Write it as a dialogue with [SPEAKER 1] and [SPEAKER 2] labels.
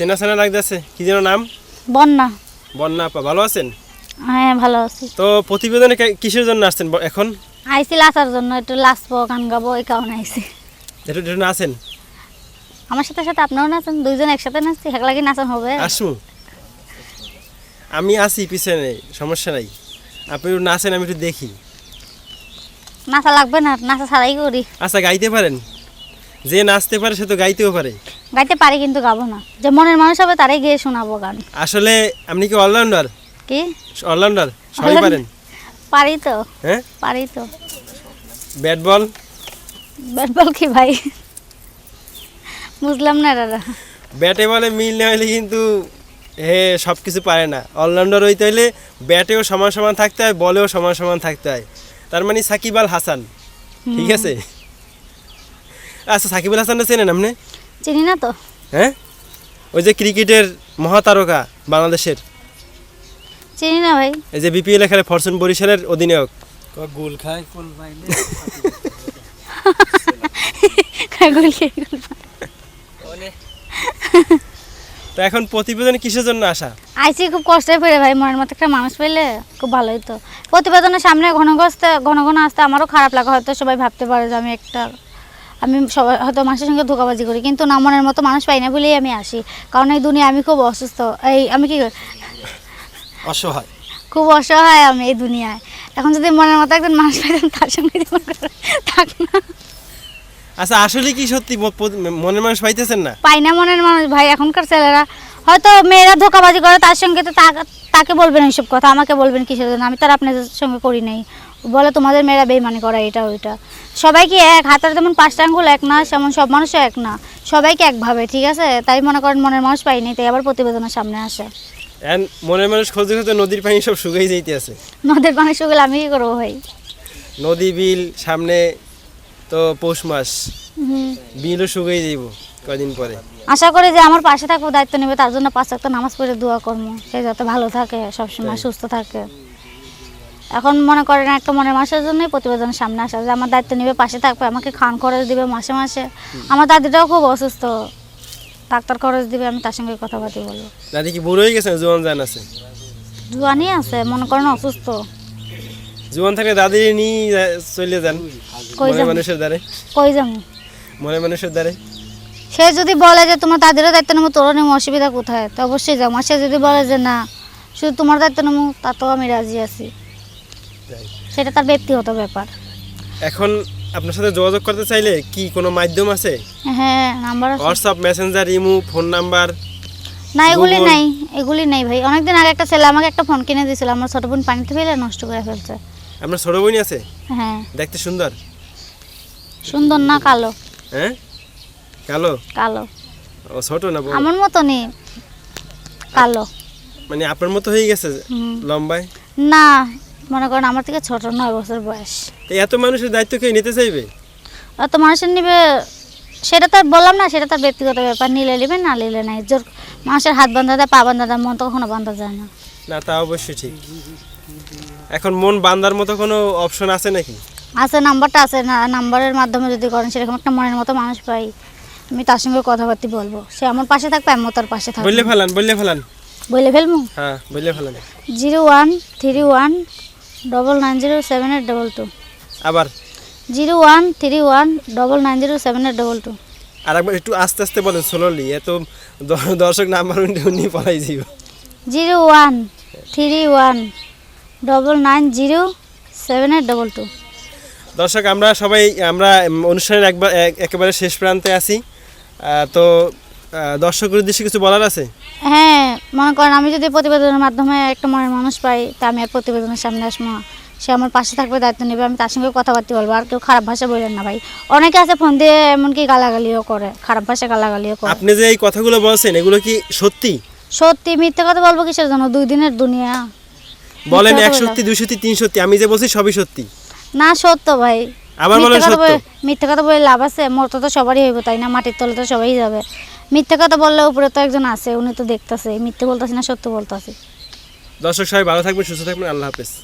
[SPEAKER 1] চেনা চেনা লাগতেছে, কি যেন নাম?
[SPEAKER 2] বন্যা।
[SPEAKER 1] বন্যা আপা, ভালো আছেন?
[SPEAKER 2] হ্যাঁ ভালো আছি।
[SPEAKER 1] তো প্রতিবেদনে কিসের জন্য আসছেন এখন?
[SPEAKER 2] আইছি লাচার জন্য, একটু লাচবো, গান গাবো, এই কারণে আইছি।
[SPEAKER 1] একটু নাচেন।
[SPEAKER 2] আমার সাথে সাথে আপনিও নাচেন, দুইজন একসাথে নাচছি, একলাগে নাচান হবে?
[SPEAKER 1] আসু, আমি আছি পিছনে, সমস্যা নাই। আপনি একটু নাচেন, আমি একটু দেখি।
[SPEAKER 2] নাচা লাগবে না, নাচা ছাড়াই করি।
[SPEAKER 1] আচ্ছা, গাইতে পারেন? যে নাচতে পারে সে তো গাইতেও পারে।
[SPEAKER 2] গাইতে পারি কিন্তু গাবো না, যে মনের মানুষ হবে তারাই গিয়ে শোনাবো গান।
[SPEAKER 1] আসলে আপনি কি অলরাউন্ডার?
[SPEAKER 2] কি
[SPEAKER 1] অলরাউন্ডার? সবাই পারেন?
[SPEAKER 2] পারি তো।
[SPEAKER 1] হ্যাঁ
[SPEAKER 2] পারি তো।
[SPEAKER 1] Bat ball?
[SPEAKER 2] ব্যাট বল কি ভাই? বুঝলাম না দাদা।
[SPEAKER 1] ব্যাটে বলে মিল না হলে কিন্তু সব কিছু পারে না। অলরাউন্ডার হইতে হলে ব্যাটেও সমান সমান থাকতে হয়, বলেও সমান সমান থাকতে হয়। তার মানে সাকিব আল হাসান, ঠিক আছে? আচ্ছা, সাকিব আল হাসানটা চেনেন আপনি?
[SPEAKER 2] চিনি না তো।
[SPEAKER 1] হ্যাঁ, ওই যে ক্রিকেটের মহাতারকা বাংলাদেশের,
[SPEAKER 2] চিনি না ভাই।
[SPEAKER 1] এই যে বিপিএল খেলে ফরচুন বরিশালের অধিনায়ক।
[SPEAKER 3] গোল খায় কোল বাইলে
[SPEAKER 1] তো এখন প্রতিবেদনে কিসের জন্য আসা?
[SPEAKER 2] আইসি খুব কষ্টে পেরে ভাই, মনের মতো একটা মানুষ পেলে খুব ভালো হতো। প্রতিবেদনের সামনে ঘন ঘন আসতে আমারও খারাপ লাগে, হয়তো সবাই ভাবতে পারে যে আমি সবাই হয়তো মানুষের সঙ্গে ধোঁকাবাজি করি, কিন্তু না, মনের মতো মানুষ পাই না বলেই আমি আসি। কারণ এই দুনিয়া আমি খুব অসুস্থ, আমি কি
[SPEAKER 1] অসহায়,
[SPEAKER 2] খুব অসহায় আমি এই দুনিয়ায়। এখন যদি মনের মতো একজন মানুষ পাইতাম তার সঙ্গে থাক না।
[SPEAKER 1] আচ্ছা, আসলে কি সত্যি মনের মানুষ পাইতেছেন না?
[SPEAKER 2] পাই না মনের মানুষ ভাই। এখনকার ছেলেরা হয়তো মেয়েরা ধোঁকাবাজি করে, তার সঙ্গে তো তাকে বলবেন এইসব কথা, আমাকে বলবেন কিসের জন্য? আমি তার আপনাদের সঙ্গে করি নাই, বলে তোমাদের মেয়েরা বেইমানি করা, এটা ওইটা। সবাই কি এক হাতের যেমন 5টা আঙ্গুল এক না, সেমন সব মানুষও এক না, সবাইকে একভাবে, ঠিক আছে? তাই মনে করেন মনের মানুষ পাইনি, তাই আবার প্রতিবেদনের সামনে আসে।
[SPEAKER 1] মনের মানুষ খুঁজতে খুঁজতে নদীর পানি সব শুকিয়ে যাইতে আছে।
[SPEAKER 2] নদীর পানি শুকলে আমি কি করবো ভাই?
[SPEAKER 1] নদী বিল সামনে তো, পৌষ মাস, বিলও শুকিয়ে যাইব কদিন পরে।
[SPEAKER 2] আশা করি যে আমার পাশে থাকবো, দায়িত্ব নেবে, তার জন্য 5 ওয়াক্ত নামাজ পড়ে দোয়া করবো, সে যাতে ভালো থাকে, সবসময় সুস্থ থাকে। এখন মনে করেন একটা মনের মানুষের জন্যই প্রতিবেদনের সামনে আসা, যে আমার দায়িত্ব নেবে, পাশে থাকবে, আমাকে খান খরচ দিবে মাসে মাসে। আমার দাদিটাও খুব অসুস্থ, ডাক্তার খরচ দিবে, আমি তার সঙ্গে কথাবার্তা বলবো।
[SPEAKER 1] দাদি কি বুড়ো হয়ে গেছে, জোয়ান জান আছে?
[SPEAKER 2] জুয়ানি আছে, মনে করেন অসুস্থ।
[SPEAKER 1] জোয়ান থাকলে দাদি নিয়ে চলে যান মনের মানুষের দ্বারে।
[SPEAKER 2] কই যাবো
[SPEAKER 1] মনের মানুষের দ্বারে?
[SPEAKER 2] সে যদি বলে যে তোমার দাদিরও দায়িত্ব নেবো, তোরও নেবো, অসুবিধা কোথায়? তো অবশ্যই যাবো। আর সে যদি বলে যে না, শুধু তোমার দায়িত্ব নেবো, তাতেও আমি রাজি আছি। সেটা তার ব্যক্তিগত ব্যাপার।
[SPEAKER 1] এখন আপনার সাথে যোগাযোগ করতে চাইলে কি কোনো মাধ্যম আছে?
[SPEAKER 2] হ্যাঁ, নাম্বার আছে।
[SPEAKER 1] WhatsApp, Messenger, imo, phone number?
[SPEAKER 2] না, এগুলি নেই ভাই। অনেকদিন আগে একটা ছেলে আমাকে একটা ফোন কিনে দিয়েছিল, আমার ছোট বোন পানিতে ফেলে নষ্ট করে ফেলছে।
[SPEAKER 1] আপনার ছোট বোন আছে?
[SPEAKER 2] হ্যাঁ।
[SPEAKER 1] দেখতে সুন্দর?
[SPEAKER 2] সুন্দর না, কালো।
[SPEAKER 1] হ্যাঁ, কালো?
[SPEAKER 2] কালো।
[SPEAKER 1] ও ছোট না বড়?
[SPEAKER 2] আমার মতনই কালো।
[SPEAKER 1] মানে আপনার মতো হয়ে গেছে লম্বায়?
[SPEAKER 2] না, মনে করেন আমার থেকে ছোট, 9 বছর বয়স।
[SPEAKER 1] এত মানুষের দায়িত্ব কে নিতে চাইবে?
[SPEAKER 2] অত মানুষের নিবে, সেটা তো আর বললাম না, সেটা তার ব্যক্তিগত ব্যাপার। নিলে নিবে, না নিলে নাই। জোর মানুষের হাত বান্ধা দেয়, পা বান্ধা দেয়, মন তো কখনো বান্ধা যায় না।
[SPEAKER 1] না, তা অবশ্যই ঠিক। এখন মন বান্ধার মতো কোনো অপশন আছে নাকি?
[SPEAKER 2] আছে, নাম্বারটা আছে না, নাম্বারের মাধ্যমে যদি করেন, সেরকম একটা মনের মতো মানুষ পাই, আমি তার সঙ্গে কথাবার্তা বলবো, সে আমার পাশে থাকবে, আমি তার পাশে থাকবো।
[SPEAKER 1] বললে ফেলান, বললে ফেলান।
[SPEAKER 2] বলে ফেলবো?
[SPEAKER 1] হ্যাঁ, বললে ফেলান।
[SPEAKER 2] 0131990782।
[SPEAKER 1] আবার
[SPEAKER 2] 0131990782।
[SPEAKER 1] আর একবার একটু আস্তে আস্তে বলেন, স্লোলি, এত দর্শক নাম্বার উনি পড়াই দিব।
[SPEAKER 2] 0131990782।
[SPEAKER 1] দর্শক, আমরা অনুষ্ঠানের একেবারে শেষ প্রান্তে আছি। তো দর্শকের উদ্দেশ্যে কিছু বলার আছে?
[SPEAKER 2] হ্যাঁ, মনে করেন আমি যদি প্রতিবেদনের মাধ্যমে একটা মনের মানুষ পাই, তা আমি আর প্রতিবেদনের সামনে আসবো না, সে আমার পাশে থাকবে, দায়িত্ব নেবে, আমি তার সঙ্গে কথাবার্তা বলবো। আর কেউ খারাপ ভাষা বললেন না ভাই। অনেকে আছে ফোন দিয়ে এমনকি গালাগালিও করে, খারাপ ভাষা গালাগালিও করে।
[SPEAKER 1] আপনি যে এই কথাগুলো বলছেন, এগুলো কি সত্যি?
[SPEAKER 2] সত্যি। মিথ্যে কথা বলবো কিসের জন্য? 2 দিনের দুনিয়া।
[SPEAKER 1] বলেন 1 সত্যি, 2 সত্যি, 3 সত্যি। আমি যে বলছি সবই সত্যি।
[SPEAKER 2] না, সত্য ভাই।
[SPEAKER 1] আবার বলেন সত্য।
[SPEAKER 2] মিথ্যে কথা বলে লাভ আছে? মরতে তো সবারই হইব, তাই না? মাটির তলে তো সবাই যাবে। মিথ্যে কথা বললে উপরে তো একজন আছে, উনি তো দেখতেছে। মিথ্যে বলতেছি না, সত্য বলতেছি।
[SPEAKER 1] দর্শক সবাই ভালো থাকবেন, সুস্থ থাকবেন। আল্লাহ হাফেজ।